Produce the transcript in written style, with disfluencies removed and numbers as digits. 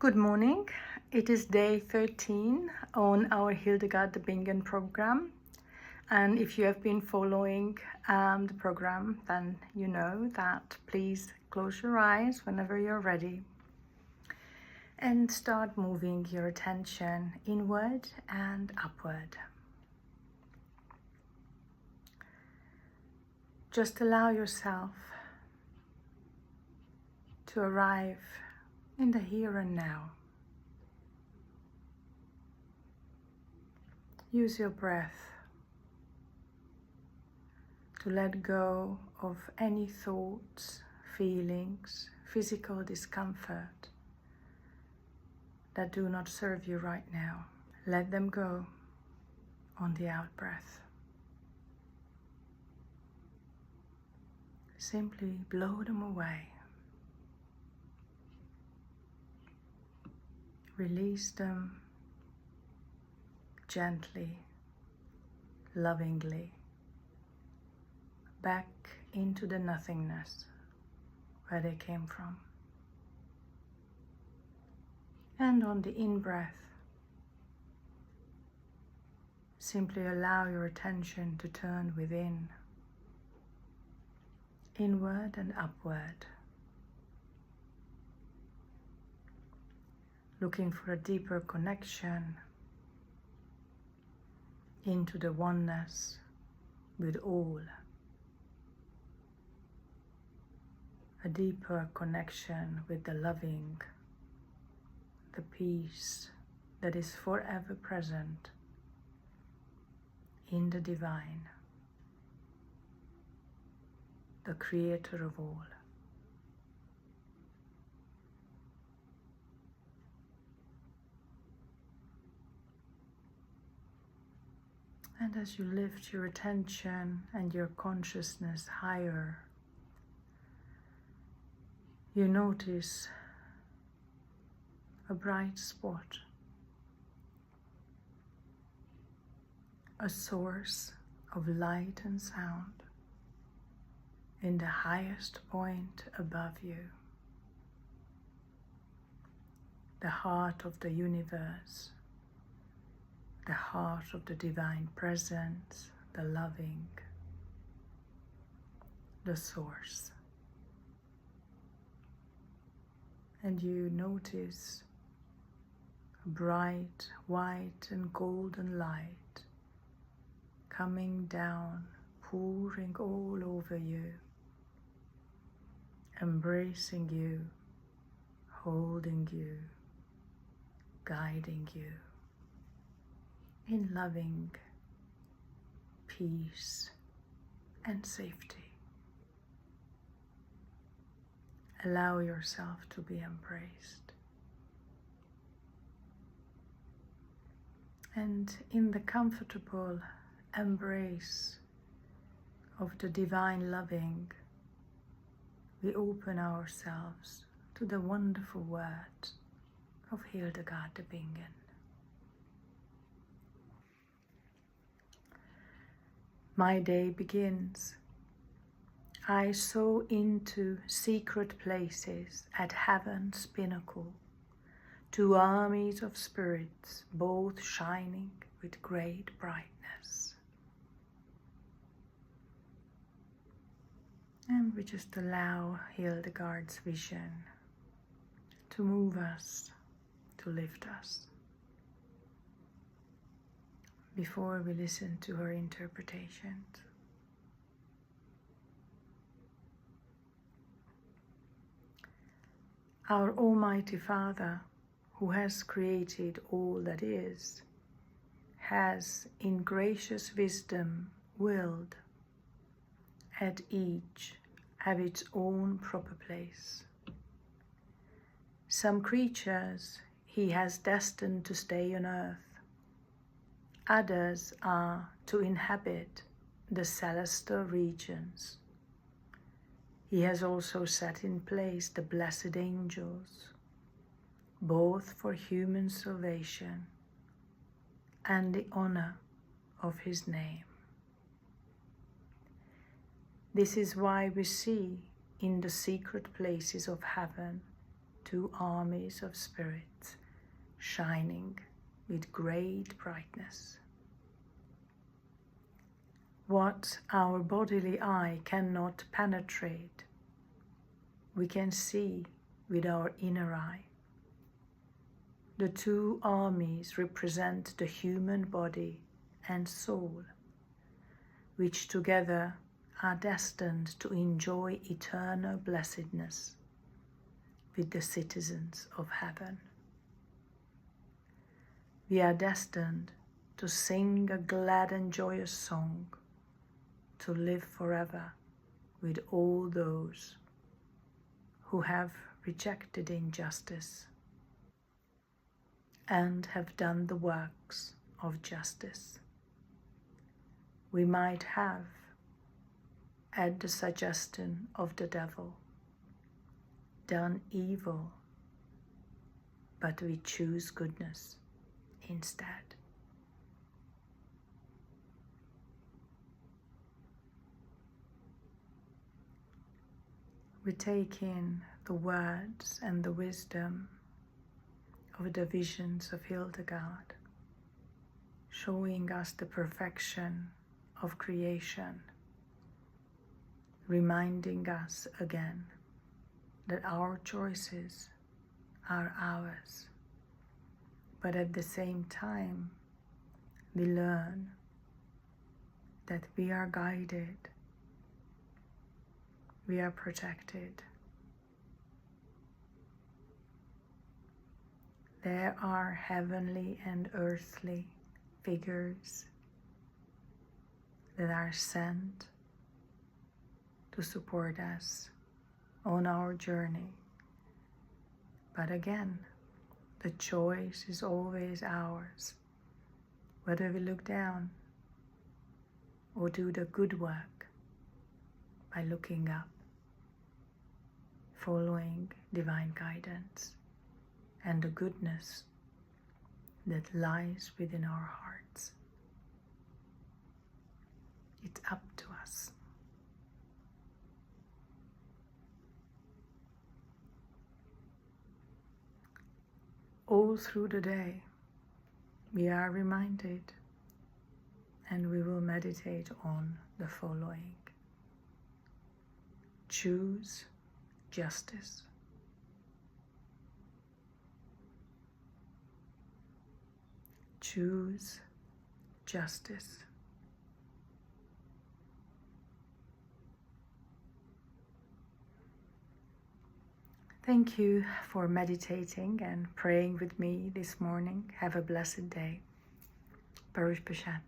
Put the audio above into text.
Good morning. It is day 13 on our Hildegard von Bingen program. And if you have been following the program, then you know that please close your eyes whenever you're ready and start moving your attention inward and upward. Just allow yourself to arrive in the here and now. Use your breath to let go of any thoughts, feelings, physical discomfort that do not serve you right now. Let them go on the out breath. Simply blow them away. Release them gently, lovingly, back into the nothingness where they came from. And on the in-breath, simply allow your attention to turn within, inward and upward, looking for a deeper connection into the oneness with all, a deeper connection with the loving, the peace that is forever present in the divine, the creator of all. And as you lift your attention and your consciousness higher, you notice a bright spot, a source of light and sound in the highest point above you, the heart of the universe, the heart of the divine presence, the loving, the source. And you notice a bright white and golden light coming down, pouring all over you, embracing you, holding you, guiding you in loving peace and safety. Allow yourself to be embraced. And in the comfortable embrace of the divine loving, we open ourselves to the wonderful words of Hildegard von Bingen. My day begins. I soar into secret places at heaven's pinnacle, to armies of spirits, both shining with great brightness. And we just allow Hildegard's vision to move us, to lift us, before we listen to her interpretations. Our Almighty Father, who has created all that is, has in gracious wisdom willed at each have its own proper place. Some creatures he has destined to stay on earth. Others are to inhabit the celestial regions. He has also set in place the blessed angels, both for human salvation and the honor of his name. This is why we see in the secret places of heaven two armies of spirits shining with great brightness. What our bodily eye cannot penetrate, we can see with our inner eye. The two armies represent the human body and soul, which together are destined to enjoy eternal blessedness with the citizens of heaven. We are destined to sing a glad and joyous song, to live forever with all those who have rejected injustice and have done the works of justice. We might have, at the suggestion of the devil, done evil, but we choose goodness instead. We take in the words and the wisdom of the visions of Hildegard, showing us the perfection of creation, reminding us again that our choices are ours, but at the same time we learn that we are guided, we are protected. There are heavenly and earthly figures that are sent to support us on our journey. But again, the choice is always ours, whether we look down or do the good work by looking up, following divine guidance and the goodness that lies within our hearts. It's up to us. All through the day, we are reminded, and we will meditate on the following. Choose justice. Choose justice. Thank you for meditating and praying with me this morning. Have a blessed day. Baruch Bashan.